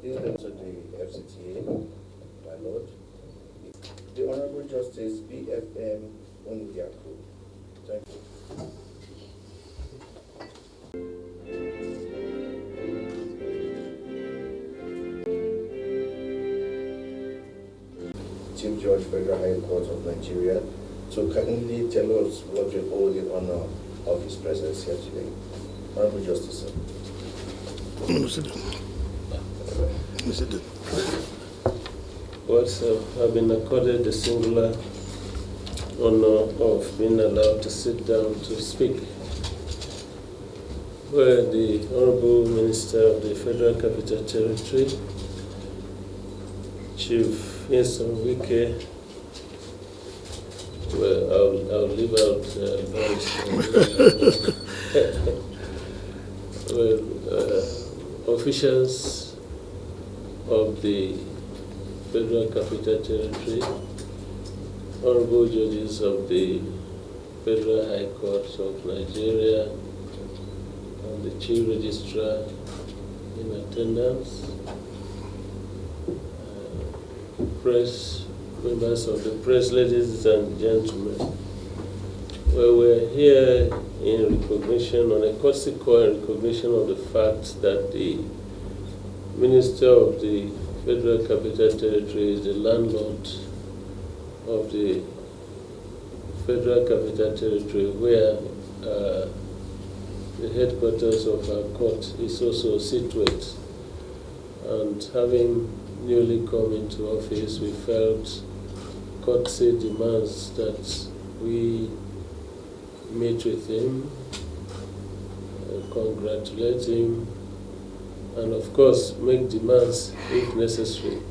This is to the FCT, my lord. The Honorable Justice BFM Onidiaku. Thank you. Chief Judge, Federal High Court of Nigeria, to kindly tell us what we hold the honor of his presence here today. Honorable Justice, sir. I've been accorded the singular honor of being allowed to sit down to speak, where the Honorable Minister of the Federal Capital Territory, Chief Wike, well, I'll leave out officials of the Federal Capital Territory, honorable judges of the Federal High Court of Nigeria, and the Chief Registrar in attendance, press, members of the press, ladies and gentlemen. Well, we're here in recognition, on a courtesy call in recognition of the fact that the Minister of the Federal Capital Territory is the landlord of the Federal Capital Territory, where the headquarters of our court is also situated. And having newly come into office, we felt courtesy demands that we meet with him, congratulate him, and of course make demands if necessary.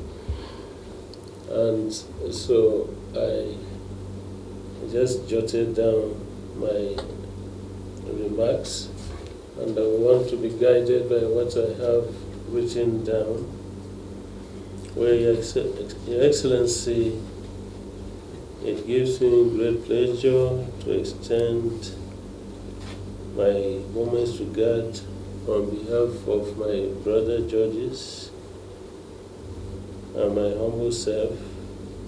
And so I just jotted down my remarks, and I want to be guided by what I have written down. Where Your Excellency, it gives me great pleasure to extend my warmest regard on behalf of my brother judges and my humble self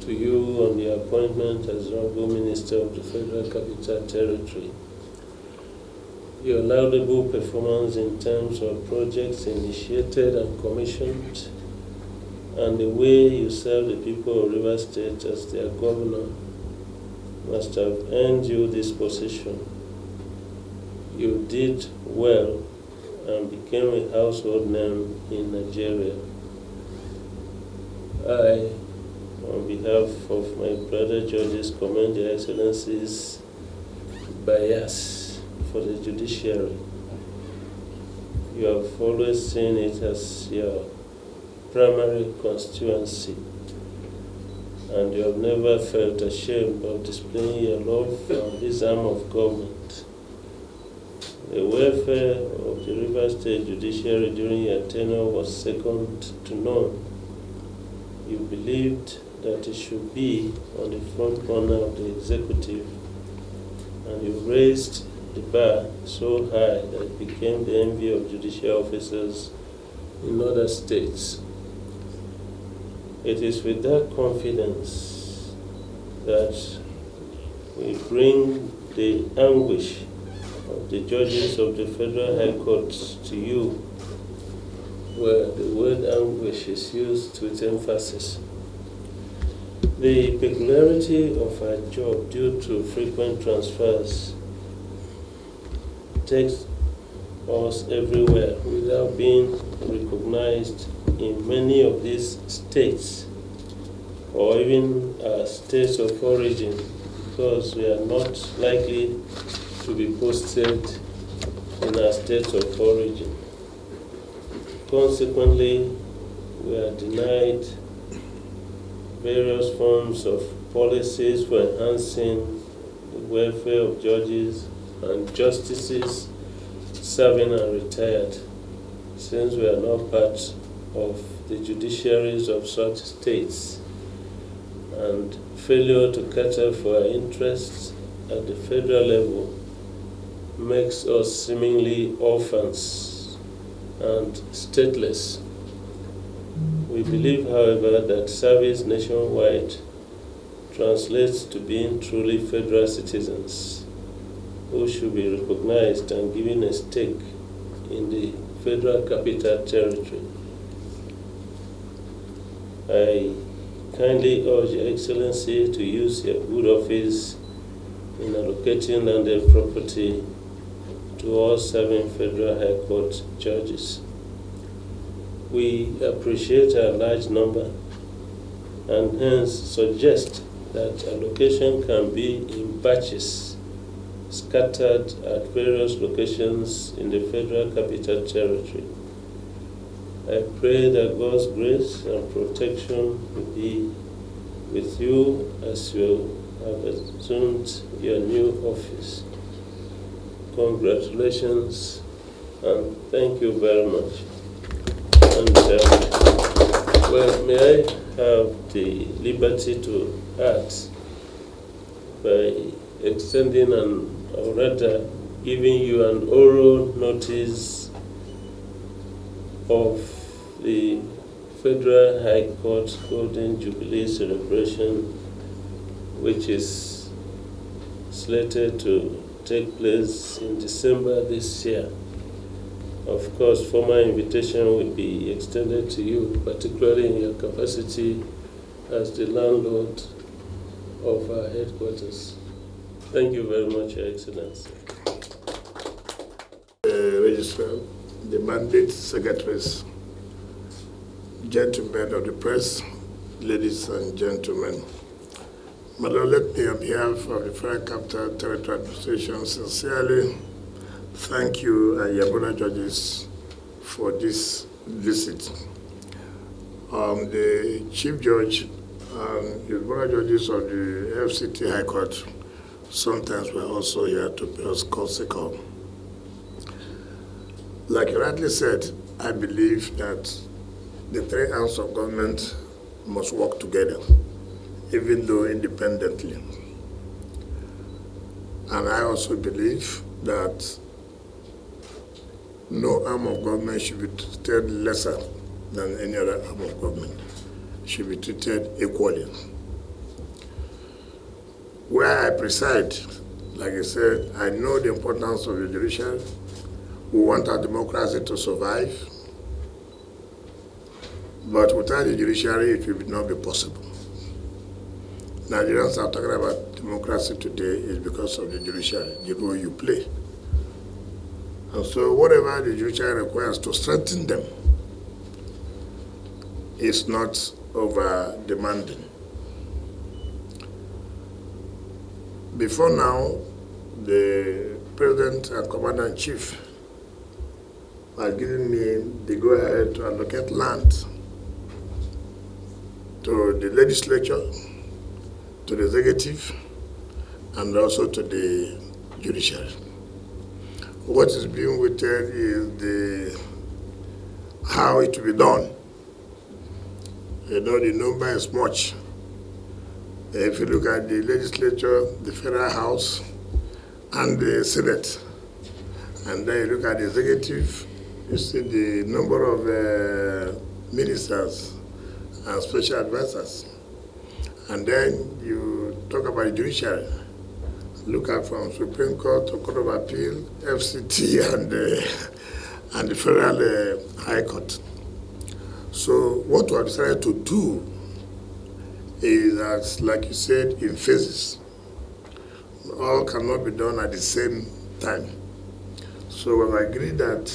to you on the appointment as Honorable Minister of the Federal Capital Territory. Your laudable performance in terms of projects initiated and commissioned, and the way you serve the people of Rivers State as their governor must have earned you this position. You did well and became a household name in Nigeria. I, on behalf of my brother judges, commend Your Excellency's bias for the judiciary. You have always seen it as your primary constituency, and you have never felt ashamed of displaying your love for this arm of government. The welfare of the Rivers State judiciary during your tenure was second to none. You believed that it should be on the front corner of the executive, and you raised the bar so high that it became the envy of judicial officers in other states. It is with that confidence that we bring the anguish of the judges of the Federal High Court to you, where the word anguish is used with emphasis. The peculiarity of our job, due to frequent transfers, takes us everywhere without being recognized in many of these states, or even our states of origin, because we are not likely to be posted in our states of origin. Consequently, we are denied various forms of policies for enhancing the welfare of judges and justices serving and retired, since we are not part of the judiciaries of such states, and failure to cater for our interests at the federal level makes us seemingly orphans and stateless. We believe, however, that service nationwide translates to being truly federal citizens who should be recognized and given a stake in the Federal Capital Territory. I kindly urge Your Excellency to use your good office in allocating landed property to all 7 Federal High Court judges. We appreciate a large number and hence suggest that allocation can be in batches scattered at various locations in the Federal Capital Territory. I pray that God's grace and protection will be with you as you have assumed your new office. Congratulations and thank you very much. And well, may I have the liberty to add by extending or rather giving you an oral notice of the Federal High Court Golden Jubilee celebration, which is slated to take place in December this year. Of course, formal invitation will be extended to you, particularly in your capacity as the landlord of our headquarters. Thank you very much, Your Excellency. Registrar, the mandate secretaries, gentlemen of the press, ladies and gentlemen. Madam, let me on behalf of the Federal Capital Territory Administration sincerely thank you and your brother judges for this visit. The Chief Judge and his brother judges of the FCT High Court sometimes were also here to pay us courtesy call. Like you rightly said, I believe that the 3 arms of government must work together, even though independently. And I also believe that no arm of government should be treated lesser than any other arm of government. It should be treated equally. Where I preside, like I said, I know the importance of the judiciary. We want our democracy to survive, but without the judiciary, it will not be possible. Nigerians are talking about democracy today is because of the judiciary, the role you play. And so whatever the judiciary requires to strengthen them is not over-demanding. Before now, the President and Commander-in-Chief has given me the go-ahead to allocate land to the legislature, to the executive, and also to the judiciary. What is being waited is how it will be done. You know, the number is much. If you look at the legislature, the federal house, and the Senate, and then you look at the executive, you see the number of ministers and special advisors. And then you talk about the judiciary. Look at from Supreme Court to Court of Appeal, FCT, and the Federal High Court. So what we have decided to do is, as like you said, in phases. All cannot be done at the same time. So we've agreed that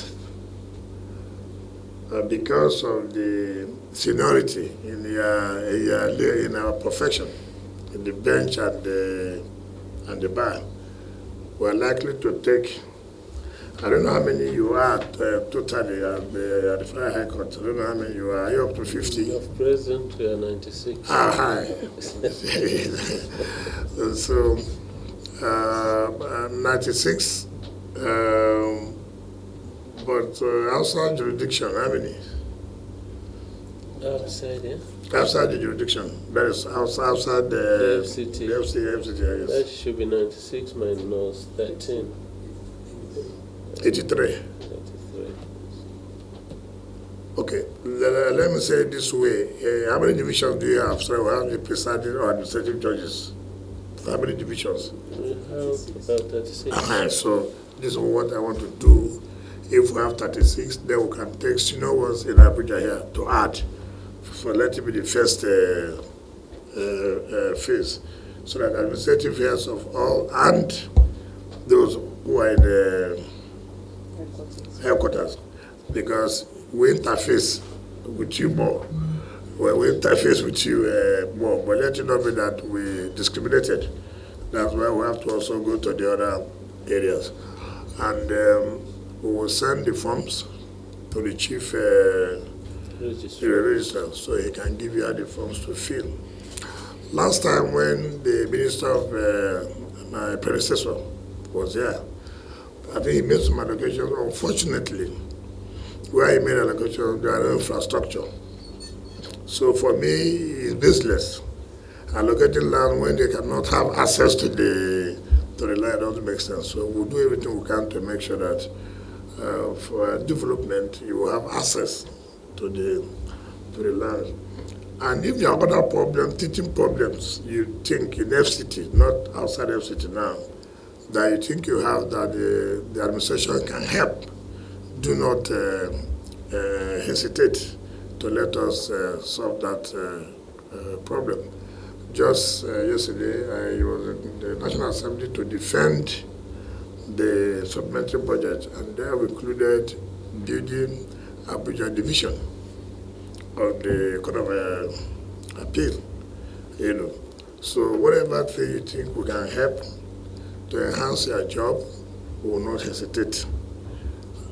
because of the seniority in our profession, in the bench and the bar, we're likely to take, I don't know how many you are totally at the Federal High Court. I don't know how many you are. Are you up to 50? Of present, we are 96. Ah, hi. So, 96, but outside jurisdiction, how many? Outside, yeah? Outside the jurisdiction, that is outside The FCT. The FCT, yes. That should be 96 minus 13. 83. 83. Okay, let me say it this way. How many divisions do you have? So we have the presiding or administrative judges. How many divisions? We have about 36. So this is what I want to do. If we have 36, then we can take senior ones in Abuja here to add. So let it be the first phase. So that administrative heads of all and those who are in the headquarters, because we interface with you more. Well, we interface with you more, but let you know that we discriminated. That's why we have to also go to the other areas. And we will send the forms to the chief registrar so he can give you all the forms to fill. Last time when the minister of my predecessor was here, I think he made some allocations. Unfortunately, where he made allocations, there are no infrastructure. So for me, it's business. Allocating land when they cannot have access to the land doesn't make sense. So we'll do everything we can to make sure that for development, you will have access to the land. And if there are other problems, teaching problems, you think in FCT, not outside FCT now, that you think you have that the administration can help, do not hesitate to let us solve that problem. Just yesterday, I was in the National Assembly to defend the supplementary budget, and there we included building Abuja division of the Court of Appeal, you know. So whatever thing you think we can help to enhance your job, we will not hesitate.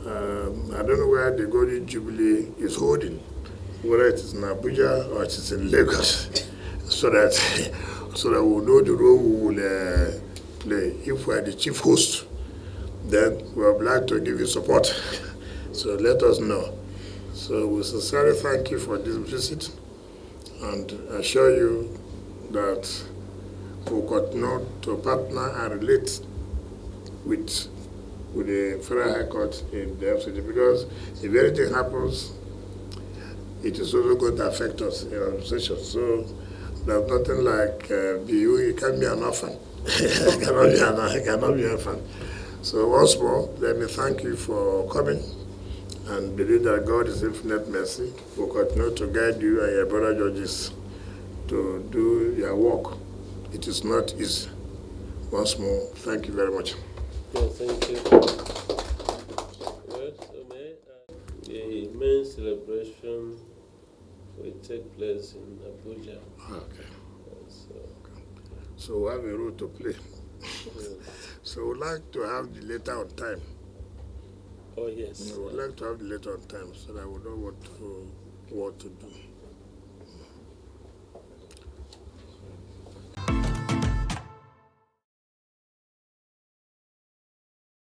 I don't know where the Golden Jubilee is holding, whether it is in Abuja or it is in Lagos, so that we know the role we will play. If we are the chief host, then we are obliged to give you support. So let us know. So we sincerely thank you for this visit and assure you that we continue to partner and relate with the Federal High Court in the FCT, because if anything happens, it is also going to affect us in our administration. So there's nothing like BU, it can be an orphan. It cannot be an orphan. So once more, let me thank you for coming and believe that God is infinite mercy will continue to guide you and your brother judges to do your work. It is not easy. Once more, thank you very much. No, thank you. Well, so the main celebration will take place in Abuja. Okay. So we have a role to play. Yes. So we'd like to have the letter on time. Oh, yes. We would like to have the letter on time so that we know what to do.